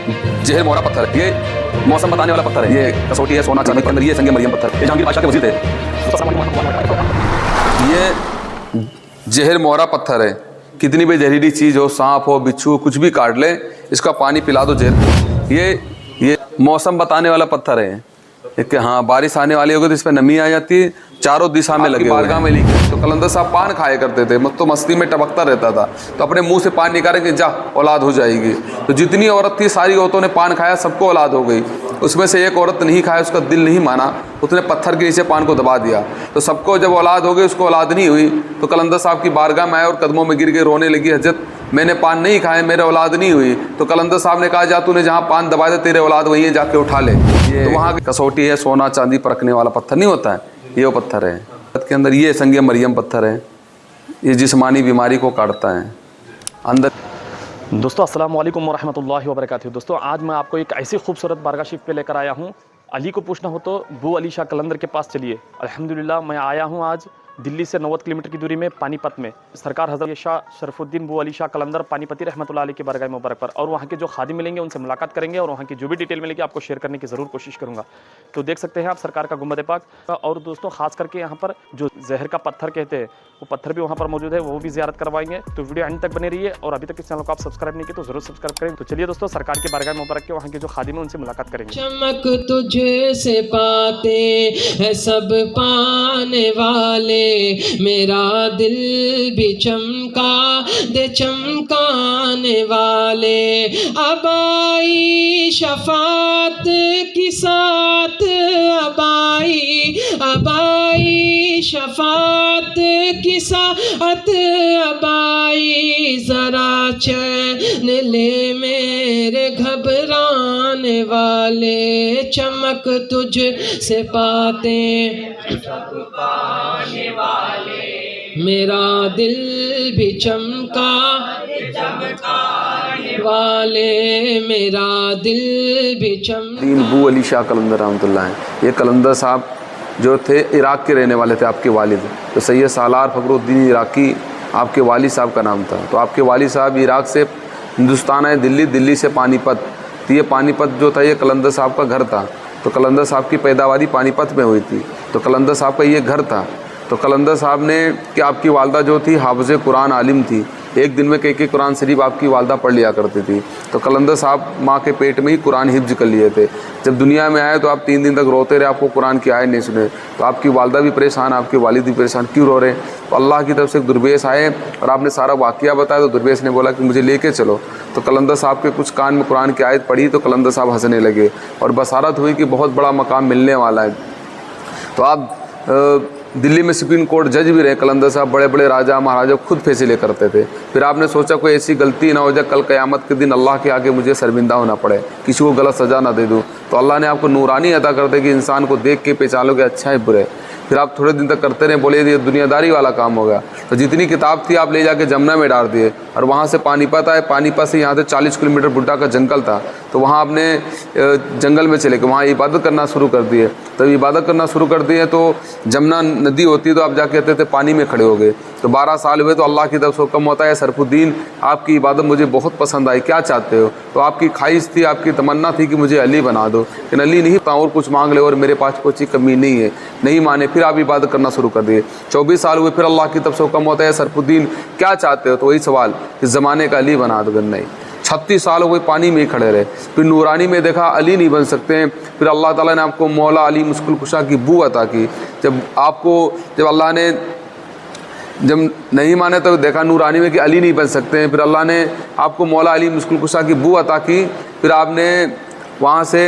जहर मोहरा पत्थर है, ये मौसम बताने वाला पत्थर है, ये कसौटी है सोना चांदी के अंदर, ये संग मरियम पत्थर, ये जहांगीर बादशाह के वजीर थे। ये जहर मोहरा पत्थर है, कितनी भी जहरीली चीज़ हो, सांप हो, बिच्छू, कुछ भी काट ले, इसका पानी पिला दो जहर। ये मौसम बताने वाला पत्थर है कि हाँ बारिश आने वाली होगी तो इस पर नमी आ जाती है। चारों दिशा में लगे बारगाह में लिखे तो कलंदर साहब पान खाया करते थे, तो मस्ती में टपकता रहता था, तो अपने मुंह से पान निकालेंगे, जा औलाद हो जाएगी। तो जितनी औरत थी सारी औरतों ने पान खाया, सबको औलाद हो गई। उसमें से एक औरत नहीं खाया, उसका दिल नहीं माना, उसने पत्थर के नीचे पान को दबा दिया, तो सबको जब औलाद हो गई, उसको औलाद नहीं हुई, तो कलंदर साहब की बारगाह में आए और कदमों में गिर के रोने लगी, हजरत मैंने पान नहीं खाए, मेरे औलाद नहीं हुई। तो कलंदर साहब ने कहा, जा तूने जहाँ पान दबाया तेरे औलाद वहीं है, जाके उठा ले। तो वहाँ की कसौटी है, सोना चांदी परखने वाला पत्थर नहीं होता है, ये वो पत्थर है के अंदर। ये संग मरियम पत्थर है, ये जिस्मानी बीमारी को काटता है अंदर। दोस्तों अस्सलाम वालेकुम वरहमतुल्लाहि वबरकातुहू। दोस्तों आज मैं आपको एक ऐसी खूबसूरत बारगाह शरीफ पे लेकर आया हूँ। अली को पूछना हो तो बू अली शाह कलंदर के पास चलिए। अल्हम्दुलिल्लाह मैं आया हूँ आज दिल्ली से 90 किलोमीटर की दूरी में पानीपत में सरकार हज़रत शाह शरफुद्दीन बू अली शाह कलंदर पानीपती रहमतुल्लाह अलैह की बारगाह मुबारक पर, और वहाँ के जो खादिम मिलेंगे उनसे मुलाकात करेंगे और वहाँ की जो भी डिटेल मिलेगी आपको शेयर करने की ज़रूर कोशिश करूँगा। तो देख सकते हैं आप सरकार का गुंबद पाक, और दोस्तों खास करके यहाँ पर जो जहर का पत्थर कहते हैं वो पत्थर भी वहाँ पर मौजूद है, वो भी ज़ियारत करवाएंगे। तो वीडियो एंड तक बने रहिए, और अभी तक इस चैनल को आप सब्सक्राइब नहीं किए तो जरूर सब्सक्राइब करें। तो चलिए दोस्तों सरकार की बारगाह मुबारक के वहाँ के जो खादिम है उनसे मुलाकात करेंगे। चमक तुझसे पाते है सब पाने वाले, मेरा दिल भी चमका दे चमकाने वाले। अब आई शफात की साथ, अब आई शफात की साथ, अब आई जरा चैन ले मेरे घबराने वाले। चमक तुझ से पाते सब पाने वाले, मेरा दिल भी चमका चमकाने वाले, मेरा दिल भी चमका। बू अली शाह कलंदर रहमतुल्लाह हैं। ये कलंदर साहब जो थे इराक़ के रहने वाले थे, आपके वालिद तो सैयद सालार फ़खरुद्दीन इराक़ी आपके वालिद साहब का नाम था। तो आपके वालिद साहब इराक़ से हिंदुस्तान आए, दिल्ली से पानीपत। तो ये पानीपत जो था ये कलंदर साहब का घर था। तो कलंदर साहब की पैदावारी पानीपत में हुई थी, तो कलंदर साहब का ये घर था। तो कलंदर साहब ने कि आपकी वालदा जो थी हाफ़िज़ कुरान आलिम थी, एक दिन में कई कुरान शरीफ आपकी वालदा पढ़ लिया करती थी। तो कलंदर साहब माँ के पेट में ही कुरान हिफ्ज़ कर लिए थे। जब दुनिया में आए तो आप 3 दिन तक रोते रहे, आपको कुरान की आयत नहीं सुने। तो आपकी वालदा भी परेशान, आपके वालिद भी परेशान, क्यों रो रहे? तो अल्लाह की तरफ से एक दुर्वेश आए और आपने सारा वाक़या बताया। तो दुर्वेश ने बोला कि मुझे लेके चलो। तो कलंदर साहब के कुछ कान में कुरान की आयत पढ़ी, तो कलंदर साहब हंसने लगे और बसारत हुई कि बहुत बड़ा मकाम मिलने वाला है। तो आप दिल्ली में सुप्रीम कोर्ट जज भी रहे कलंदर साहब, बड़े बड़े राजा महाराजा खुद फैसले करते थे। फिर आपने सोचा कोई ऐसी गलती ना हो जाए कल क़यामत के दिन अल्लाह के आगे मुझे शर्मिंदा होना पड़े, किसी को गलत सज़ा ना दे दूँ। तो अल्लाह ने आपको नूरानी अता कर दे कि इंसान को देख के पहचान लो कि अच्छा है बुरे। फिर आप थोड़े दिन तक करते रहे, बोले ये दुनियादारी वाला काम हो गया। तो जितनी किताब थी आप ले जाके जमुना में डाल दिए, और वहाँ से पानीपत आए। पानीपत से यहाँ से 40 किलोमीटर बुड्ढा का जंगल था, तो वहाँ आपने जंगल में चले गए, वहाँ इबादत करना शुरू कर दिए। तब इबादत करना शुरू कर दिए तो जमुना नदी होती है, तो आप जाके कहते थे पानी में खड़े हो गए। तो 12 साल हुए तो अल्लाह की तरफ से हुक्म होता है, सरफुद्दीन आपकी इबादत मुझे बहुत पसंद आई, क्या चाहते हो? तो आपकी ख्वाहिश थी, आपकी तमन्ना थी कि मुझे अली बना दो, लेकिन अली नहीं और कुछ मांग ले और मेरे पास कोई कमी नहीं है। नहीं माने, फिर आप इबादत करना शुरू कर दिए। 24 साल हुए, फिर अल्लाह की तरफ से हुक्म होता है, सरफुद्दीन क्या चाहते हो? तो वही सवाल कि ज़माने का अली बना दो। नहीं, 36 साल हुए पानी में ही खड़े रहे। फिर नूरानी में देखा अली नहीं बन सकते हैं, फिर अल्लाह ताला ने आपको मौला अली मुश्किल कुशा की बू अता की। जब अल्लाह ने जब नहीं माने तो देखा नूरानी में कि अली नहीं बन सकते हैं, फिर अल्लाह ने आपको मौला अली मुश्किल कुशा की बू अता की। फिर आपने वहाँ से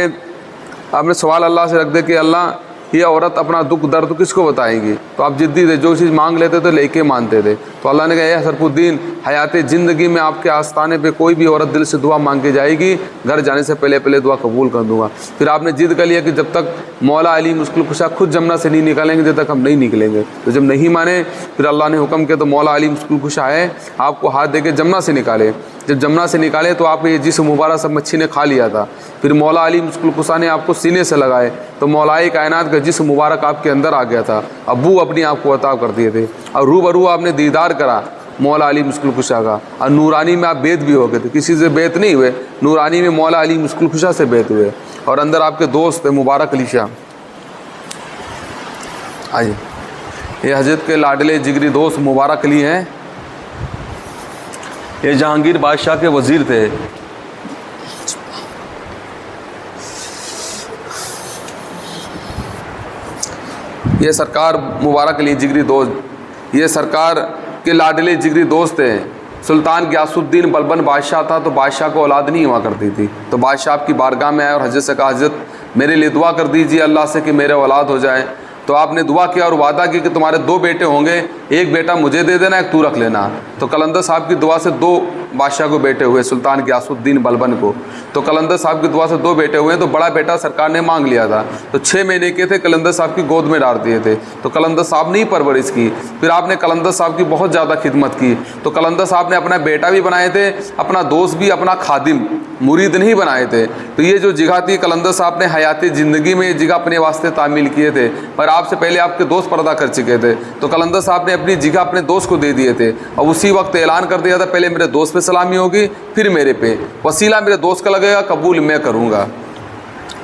आपने सवाल अल्लाह से रख दे कि अल्लाह ये औरत अपना दुख दर्द किसको बताएगी? तो आप जिद्दी थे, जो चीज़ मांग लेते थे लेके मानते थे। तो अल्लाह ने कहा सरफुद्दीन हयात ज़िंदगी में आपके आस्थाने पे कोई भी औरत दिल से दुआ मांग के जाएगी, घर जाने से पहले दुआ कबूल कर दूंगा। फिर आपने जिद कर लिया कि जब तक मौला अली मुश्किल कुशा खुद जमुना से नहीं निकालेंगे जब तक हम नहीं निकलेंगे। तो जब नहीं माने फिर अल्लाह ने हुक्म किया तो मौला अली मुश्किल कुशा है, आपको हाथ दे के जमुना से निकाले। जब जमुना से निकाले तो आप ये जिस्म मुबारक सब मच्छी ने खा लिया था। फिर मौला अली मुश्किल कुशा ने आपको सीने से लगाए तो मौलाए कायनात का जिस्म मुबारक आपके अंदर आ गया था। अबू अपनी आप को अता कर दिए थे और रूबरू आपने दीदार करा मौला अली मुश्किल कुशा का। और नूरानी में आप बेत भी हो गए थे, किसी से बेत नहीं हुए, नूरानी में मौला अली मुश्किल कुशा से बेत हुए। और अंदर आपके दोस्त मुबारक अली शाह। आइए, ये हजरत के लाडले जिगरी दोस्त मुबारक अली हैं। ये जहांगीर बादशाह के वज़ीर थे। ये सरकार मुबारक अली जिगरी दोस्त, ये सरकार के लाडले जिगरी दोस्त थे। सुल्तान गियासुद्दीन बलबन बादशाह था, तो बादशाह को औलाद नहीं हुआ करती थी। तो बादशाह आपकी बारगाह में आए और हजरत से कहा, हजरत मेरे लिए दुआ कर दीजिए अल्लाह से कि मेरे औलाद हो जाए। तो आपने दुआ किया और वादा किया कि तुम्हारे 2 बेटे होंगे, एक बेटा मुझे दे देना, एक तू रख लेना। तो कलंदर साहब की दुआ से 2 बादशाह को बेटे हुए, सुल्तान गियासुद्दीन बलबन को। तो कलंदर साहब की दुआ से 2 बेटे हुए। तो बड़ा बेटा सरकार ने मांग लिया था, तो 6 महीने के थे, कलंदर साहब की गोद में डाल दिए थे। तो कलंदर साहब ने ही परवरिश की। फिर आपने कलंदर साहब की बहुत ज़्यादा खिदमत की। तो कलंदर साहब ने अपना बेटा भी बनाए थे, अपना दोस्त भी, अपना खादिम मुरीद नहीं बनाए थे। तो ये जो जगह थी, कलंदर साहब ने हयाती ज़िंदगी में ये जगह अपने वास्ते तामील किए थे, पर आपसे पहले आपके दोस्त पर्दा कर चुके थे। तो कलंदर साहब ने अपनी जगह अपने दोस्त को दे दिए थे और उसी वक्त ऐलान कर दिया था, पहले मेरे दोस्त पे सलामी होगी, फिर मेरे पे, वसीला मेरे दोस्त का लगेगा, कबूल मैं करूँगा।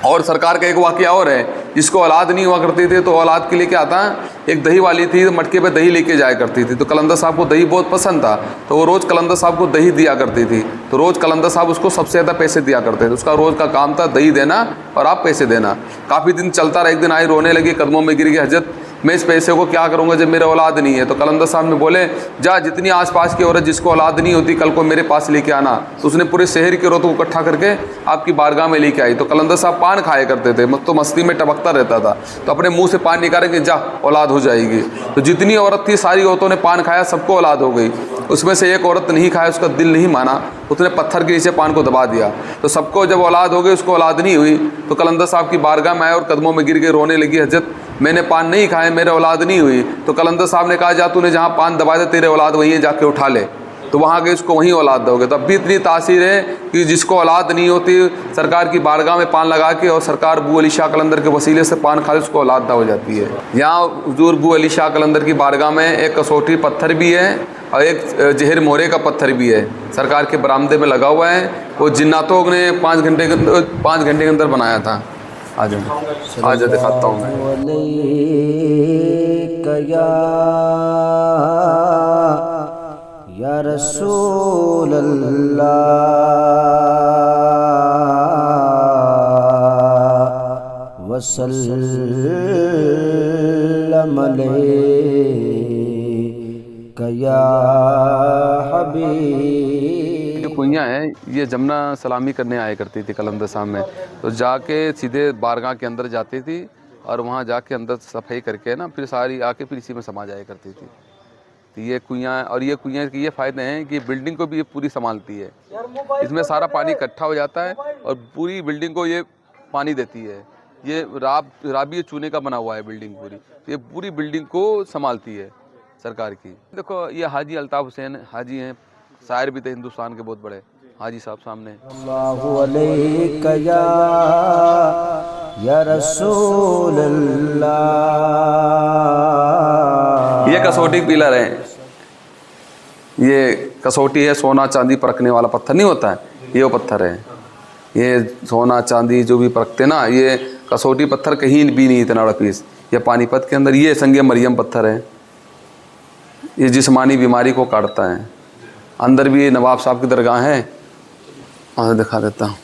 और सरकार का एक वाक़या और है, जिसको औलाद नहीं हुआ करती थी, तो औलाद के लिए क्या आता, एक दही वाली थी, तो मटके पे दही लेके जाया करती थी। तो कलंदर साहब को दही बहुत पसंद था, तो वो रोज़ कलंदर साहब को दही दिया करती थी। तो रोज़ कलंदर साहब उसको सबसे ज़्यादा पैसे दिया करते थे। उसका रोज़ का काम था दही देना और आप पैसे देना। काफ़ी दिन चलता रहा। एक दिन आई, रोने लगी, कदमों में गिर गई, हजरत मैं इस पैसे को क्या करूँगा जब मेरा औलाद नहीं है। तो कलंदर साहब ने बोले, जा जितनी आसपास की औरत जिसको औलाद नहीं होती, कल को मेरे पास लेके आना। तो उसने पूरे शहर की औरतों को इकट्ठा करके आपकी बारगाह में लेके आई। तो कलंदर साहब पान खाया करते थे, तो मस्ती में टपकता रहता था, तो अपने मुंह से पान निकालेंगे, जा औलाद हो जाएगी। तो जितनी औरत थी सारी औरतों ने पान खाया, सबको औलाद हो गई। उसमें से एक औरत नहीं खाया, उसका दिल नहीं माना, उसने पत्थर के नीचे पान को दबा दिया। तो सबको जब औलाद हो गई, उसको औलाद नहीं हुई। तो कलंदर साहब की बारगाह में आए और कदमों में गिर के रोने लगी, हजरत मैंने पान नहीं खाए, मेरे औलाद नहीं हुई। तो कलंदर साहब ने कहा, जा तूने जहाँ पान दबाया था तेरे औलाद वहीं है, जाके उठा ले। तो वहाँ गए, उसको वहीं औलाद दोगे। तो अब भी इतनी तासीर है कि जिसको औलाद नहीं होती, सरकार की बारगाह में पान लगा के और सरकार बू अली शाह कलंदर के वसीले से पान खा ले, उसको औलाद दा हो जाती है। यहाँ हुजूर बू अली शाह कलंदर की बारगाह में एक कसौटी पत्थर भी है और एक जहर मोहरे का पत्थर भी है, सरकार के बरामदे में लगा हुआ है। वो जिन्नातों ने 5 घंटे के अंदर बनाया था। आ जाओ दिखाता हूँ मैं। या रसूल अल्लाह वसल्लम अलैका या हबीब। जो कुइयाँ हैं, ये जमुना सलामी करने आया करती थी कलंदर साहब में। तो जाके सीधे बारगाह के अंदर जाती थी और वहाँ जाके अंदर सफाई करके ना, फिर सारी आके फिर इसी में समा जाया करती थी। तो ये कुइयाँ, और ये कुइयाँ के ये फ़ायदे हैं कि बिल्डिंग को भी ये पूरी संभालती है। इसमें सारा पानी इकट्ठा हो जाता है और पूरी बिल्डिंग को ये पानी देती है। ये राबी चूने का बना हुआ है बिल्डिंग पूरी, ये पूरी बिल्डिंग को संभालती है सरकार की। देखो ये हाजी अल्ताफ़ हुसैन हाजी हैं, शायर भी थे हिंदुस्तान के बहुत बड़े, हाजी साहब सामने। अल्लाहु अलैका या रसूल अल्लाह। ये कसौटी पिलर है, ये कसौटी है, सोना चांदी परखने वाला पत्थर नहीं होता है, ये वो पत्थर है। ये सोना चांदी जो भी परखते ना, ये कसौटी पत्थर कहीं भी नहीं इतना बड़ा पीस। ये पानीपत के अंदर ये संगे मरियम पत्थर है, ये जिस्मानी बीमारी को काटता है। अंदर भी नवाब साहब की दरगाह है, और दिखा देता हूँ।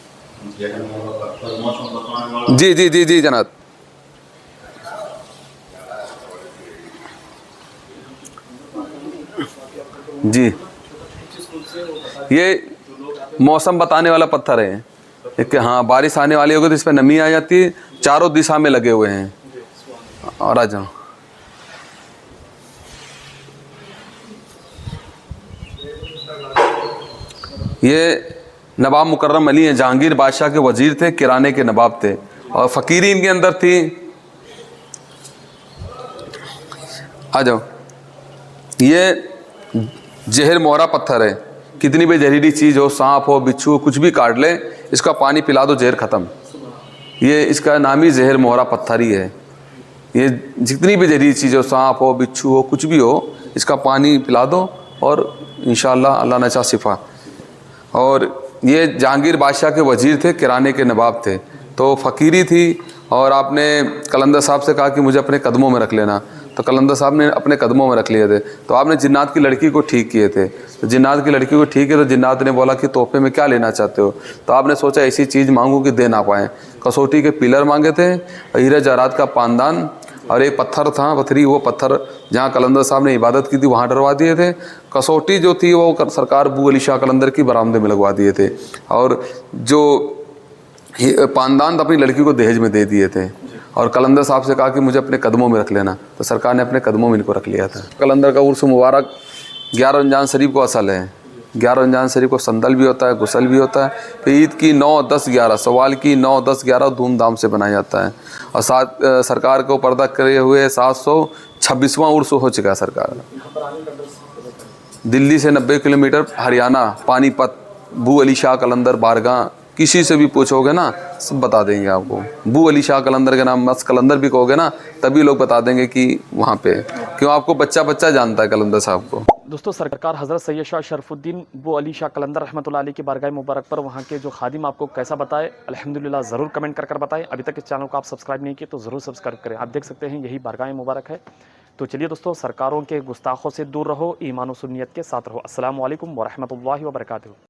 जी जी जी जी जनाब। जी, ये मौसम बताने वाला पत्थर है एक, हाँ बारिश आने वाली होगी तो इस पर नमी आ जाती है। चारों दिशा में लगे हुए हैं। और आ जाओ, ये नवाब मुकर्रम अली हैं, जहांगीर बादशाह के वजीर थे, किराने के नवाब थे, और फ़कीरी इनके अंदर थी। आ जाओ, ये जहर मोहरा पत्थर है, कितनी भी जहरीली चीज़ हो, सांप हो, बिच्छू हो, कुछ भी काट ले, इसका पानी पिला दो, जहर ख़त्म। ये इसका नाम ही जहर मोहरा पत्थर ही है। ये जितनी भी जहरीली चीज़ हो, सांप हो, बिच्छू हो, कुछ भी हो, इसका पानी पिला दो और इंशाअल्लाह अल्लाह ने चाहा शिफा। और ये जहांगीर बादशाह के वजीर थे, किराने के नवाब थे, तो फ़कीरी थी। और आपने कलंदर साहब से कहा कि मुझे अपने कदमों में रख लेना, तो कलंदर साहब ने अपने कदमों में रख लिए थे। तो आपने जिन्नात की लड़की को ठीक किए थे, तो जिन्नात की लड़की को ठीक है, तो जिन्नात ने बोला कि तोहफे में क्या लेना चाहते हो? तो आपने सोचा ऐसी चीज़ मांगू कि दे ना पाएँ। कसौटी के पिलर मांगे थे, हीरे जवाहरात का पानदान, और एक पत्थर था, पत्थरी, वो पत्थर जहाँ कलंदर साहब ने इबादत की थी वहाँ डरवा दिए थे। कसौटी जो थी वो सरकार बू अली शाह कलंदर की बरामदे में लगवा दिए थे। और जो पानदान अपनी लड़की को दहेज में दे दिए थे। और कलंदर साहब से कहा कि मुझे अपने कदमों में रख लेना, तो सरकार ने अपने कदमों में इनको रख लिया था। कलंदर का उर्स मुबारक 11 रमज़ान शरीफ को असल है। 11 रमज़ान शरीफ को संदल भी होता है, गुसल भी होता है। फिर ईद की 9, 10, 11, सवाल की 9, 10, 11 धूमधाम से बनाया जाता है। और साथ सरकार को पर्दा करे हुए 726वां उर्स हो चुका है सरकार। दिल्ली से 90 किलोमीटर, हरियाणा, पानीपत, बू अली शाह कलंदर बारगाह, किसी से भी पूछोगे ना सब बता देंगे आपको। बू अली शाह कलंदर के नाम मस्त कलंदर भी कहोगे ना तभी लोग बता देंगे कि वहाँ पे, क्यों आपको बच्चा बच्चा जानता है कलंदर साहब को। दोस्तों, सरकार हज़रत सैयद शाह शरफुद्दीन बू अली शाह कलंदर रहमतुल्लाह अलैह की बारगाह मुबारक पर वहाँ के जो खादिम आपको कैसा बताए, अल्हम्दुलिल्लाह ज़रूर कमेंट कर बताएं। अभी तक इस चैनल को आप सब्सक्राइब नहीं किए तो ज़रूर सब्सक्राइब करें। आप देख सकते हैं यही बारगाह मुबारक है। तो चलिए दोस्तों, सरकारों के गुस्ताखों से दूर रहो, ईमान और सुन्नियत के साथ रहो। अस्सलामु अलैकुम व रहमतुल्लाहि व बरकातुहू।